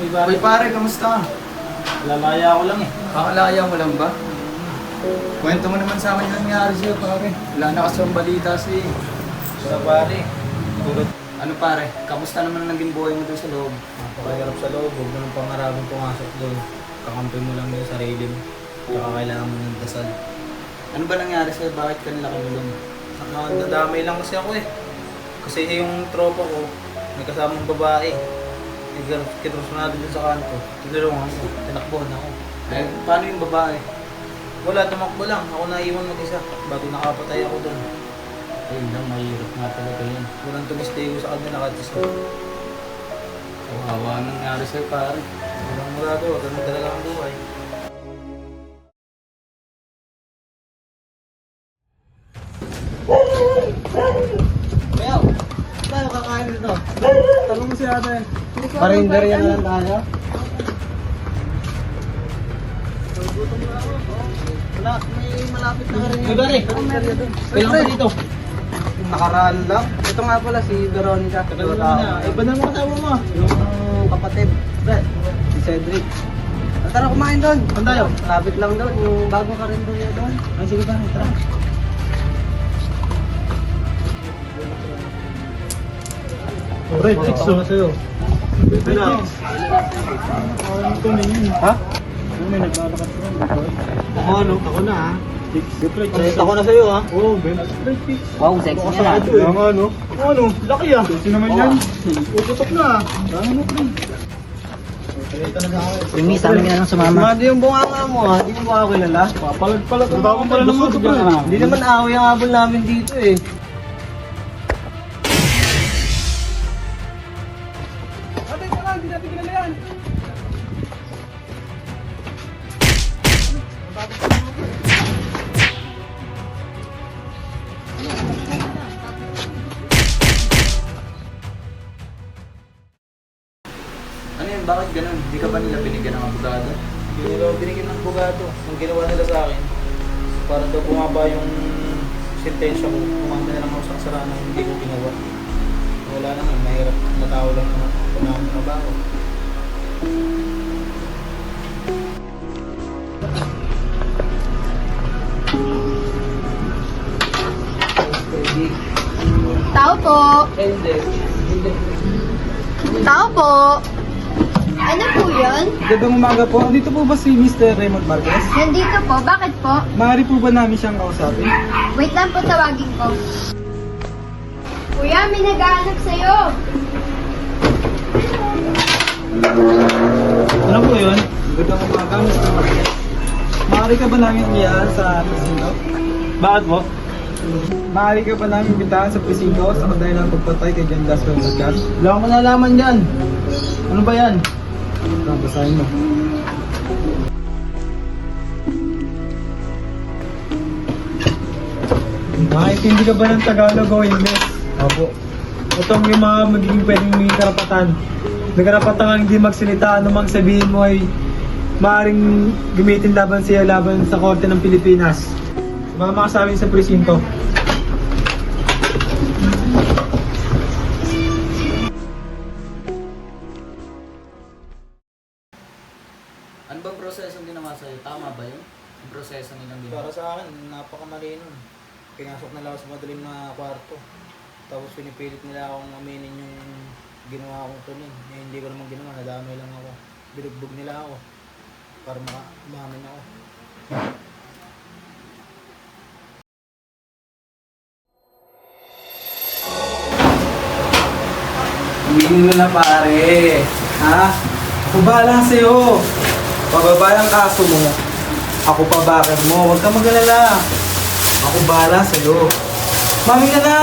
pare. Uy pare, kamusta? Lalaya ko lang eh. Kakalaya mo lang ba? Kwento mo naman sa akin yung nangyari sa'yo pare. Wala na kasi ang balita sa'yo. Sa pare. Tulad Ano pare, kamusta naman ang naging buhay mo doon sa loob? napakahirap sa loob. Huwag mo nang pangarapin pumasok doon. Kakampi mo lang yung sarili mo. Tsaka kailangan mo ng dasal. Ano ba nangyari sa'yo? Bakit ka nila kinulong? Nadamay lang kasi ako eh. Kasi yung tropa ko, may kasamang babae. Kinursunado dun sa kanto. Tinulungan ko. Tinakbuhan ako. Eh, paano yung babae? Wala, tumakbo lang. Ako naiwan mag-isa. Bago nakapatay ako doon. Ayun lang, mahirap nga talaga yun. Walang tumistigo sa kanila kahit isa. Kawawa ang nangyari sa'yo pare. Walang magagawa. Ganun talaga ang buhay. Mel, tayo kakain dito. Tanong mo si ate. Parinder yan na lang tayo. Wala, may malapit na rin. Hey, pare. Kailan ka dito? Nakaraan lang. Ito nga pala si Veronica. Tagal mo na. Iba na mga tawa mo. Yung kapatid. Si Cedric. Tara kumain doon. Saan tayo? Malapit lang doon. Yung bago ka rin doon doon. Ay, sige pare. Tara. Alright, next na sa'yo. Ha? May naglalakad ko. Ako na ha. Straight ako na sa'yo ha. Oo, Ben. Wow, sexy niya na. Kaya nga no. Ano? Laki ah. Sexy naman yan. Puputok na ah. Ano pre? Primi, sa amin ka na lang sumama. Madi yung bunganga mo ha. Hindi mo ba ako kilala? Papalag-palag ang bagong pala ng mga pre. Hindi naman away ang habol namin dito eh. Ano yun, bakit ganun? Hindi ka ba nila binigyan ng abogado? Hindi nila binigyan ng bugado. Ang ginawa nila sa akin, para daw bumaba yung sentensya ko, kumanda na lang ako sa kasalanan ng hindi ko ginawa. Wala naman, mahirap na tao lang naman. Wala akong trabaho. Tao po. Tao po. Ano po yun? Gandang umaga po. Dito po ba si Mr. Raymond Marquez? Nandito po. Bakit po? Maaari po ba namin siyang kausapin? Wait lang po, tawagin ko. Kuya, may naghahanap sa'yo. Ano po yun? Gandang umaga, Mr. Marquez. Maaari ka ba namin iyahan sa presinto? Bakit po? Maaari ka ba namin bitahan sa presinto sa kadahilan ng pagpatay kay John Lasco Marquez? Wala akong nalaman dyan. Ano ba yan? Basahin mo. Makaintindi ka ba ng Tagalog o English? Opo. Itong yung mga magiging pwedeng may karapatan. May karapatan hindi magsalita, anumang sabihin mo ay maaaring gamitin laban siya laban sa Korte ng Pilipinas. Mga makasabi sa presinto. Ano bang proseso ang ginawa sa'yo? Tama ba yun? Yung proseso nilang Para ginawa? sa akin, napakamali nun. Pinasok nila ako sa madilim na kwarto. Tapos pinipilit nila akong aminin yung ginawa kong tunin. Eh, hindi ko naman ginawa, nadamay lang ako. Binugbog nila ako para makaman ako. Hindi mo na pare. Ha? Ako bahala sa'yo. Pababa ang kaso mo. Ako pa bakit mo. Huwag ka mag-alala. Ako bahala sa'yo. Mami ka na!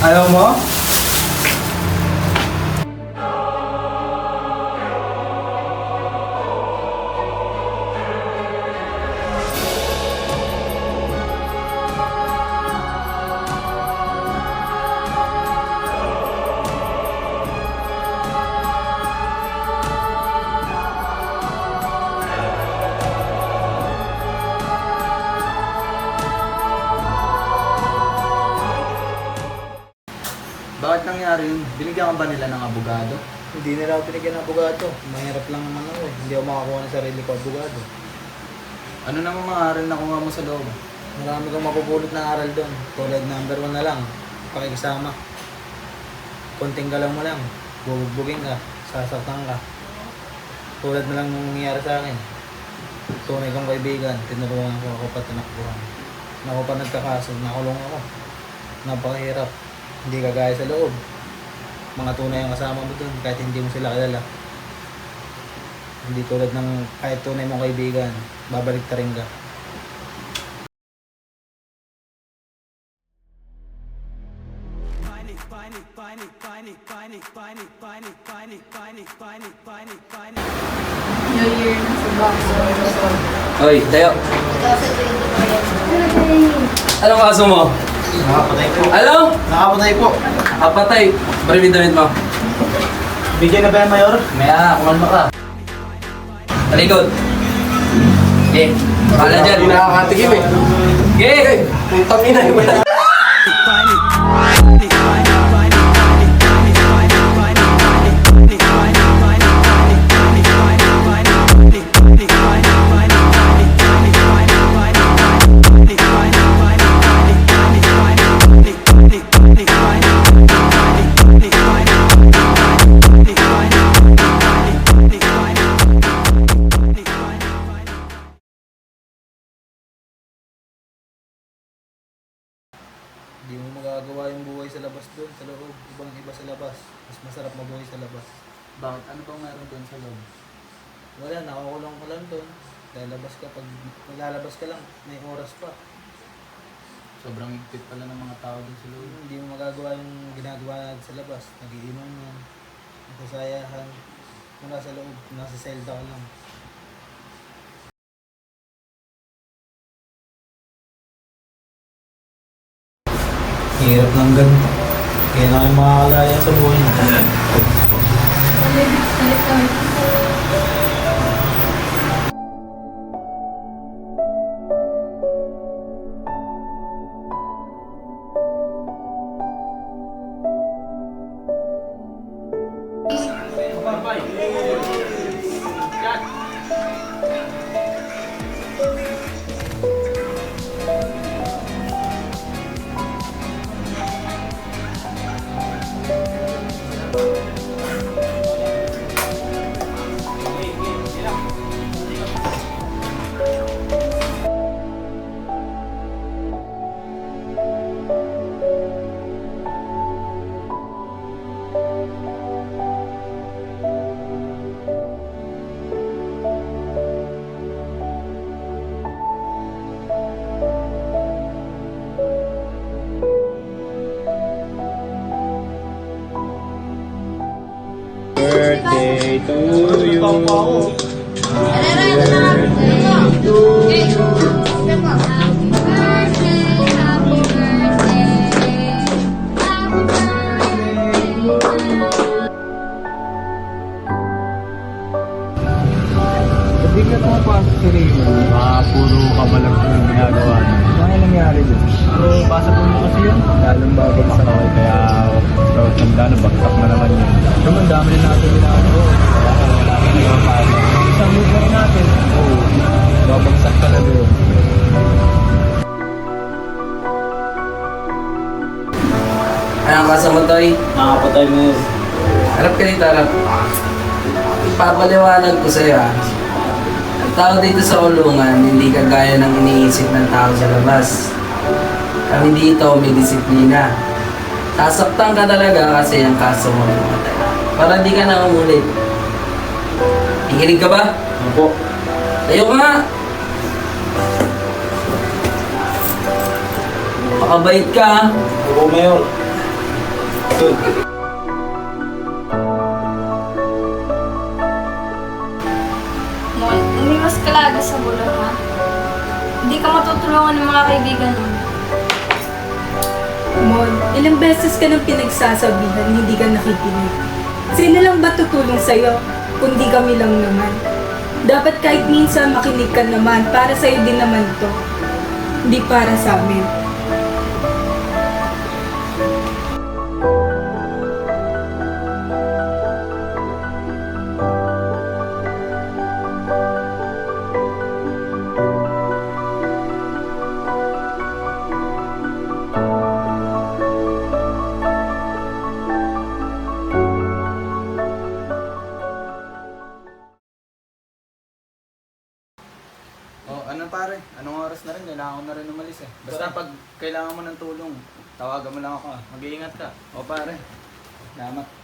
Ayaw mo? Bakit nangyari yun? Binigyan ka ba nila ng abogado? Hindi nila ako pinigyan ng abogado. Mahirap lang naman ako eh. Hindi ako makakuha ng sarili ko abogado. Ano namang mga aral na kuha mo sa loob? Marami kang mapupulot na aral doon. Tulad number 1 na lang, pakikisama. Konting galaw mo lang, bubugbugin ka, sasaktan ka. Tulad na lang nung nangyayari sa akin. Tunay kong kaibigan, tinulungan ko ako pa tinakbuhan. Ako pa nagkakaso, nakulong ako. Napakahirap. Hindi kagaya sa loob. Mga tunay ang kasama mo doon kahit hindi mo sila kilala. Hindi tulad ng kahit tunay mong kaibigan, babalik ta rin ka. New Year na sa boxer. Hoy, tayo. 2020. Anong kaso mo? Nakapatay po. Ano? Nakapatay po. Kapatay. Marimid damit mo. Bigyan na ba yan, Mayor? Maya, kumalma ka. Talikod. Okay. Kala dyan. Hindi nakakatikim eh. Okay. Putang ina eh. Wala. Hindi mo magagawa yung buhay sa labas doon, sa loob. Ibang iba sa labas. Mas masarap mabuhay sa labas. Bakit? Ano bang meron doon sa loob? Wala, nakakulong ka lang doon. Lalabas ka, pag maglalabas ka lang, may oras pa. Sobrang higpit pala ng mga tao doon sa loob. Hindi mo magagawa yung ginagawa natin sa labas. Nagiinom yan, nasasayahan. Mula sa loob, nasa selda ka lang. Hirap ng ganito. Kaya na kayo makakalaya sa buhay mo. Birthday to you. Hindi ka pumapasok sa Raymond. Puro kabalag ko yung ginagawa niya. Ano nangyari doon? Pasok mo kasi yun. Lalong babagsak ako kaya proud tanda na bagsak na naman yun. Naman dami na natin ginagawa. Kaya wala ka na yung pasok. Isang move lang natin. Oo. Babagsak ka na doon. Anong kaso mo, Toy? Nakapatay mo yun. Harap ka dito, harap. Ipapaliwanag ko sa'yo, ah. Ang tao dito sa ulungan, hindi kagaya ng iniisip ng tao sa labas. Kami dito, may disiplina. Sasaktan ka talaga kasi ang kaso mo namatay. Para di ka na umulit. Hihilig ka ba? Opo. Tayo ka nga! Makabait ka, ah. Opo, Mayor. Good. Mon, umiwas ka lagi sa bulong, ha? Hindi ka matutulungan ng mga kaibigan mo. Mon, ilang beses ka nang pinagsasabihan, hindi ka nakikinig. Sino lang ba tutulong sa'yo? Kundi kami lang naman. Dapat kahit minsan makinig ka naman, para sa'yo din naman to. Hindi para sa amin. Oh, ano pare? Anong oras na rin? Kailangan ko na rin umalis eh. Basta pag kailangan mo ng tulong, tawagan mo lang ako. Mag-iingat ka. O pare. Salamat.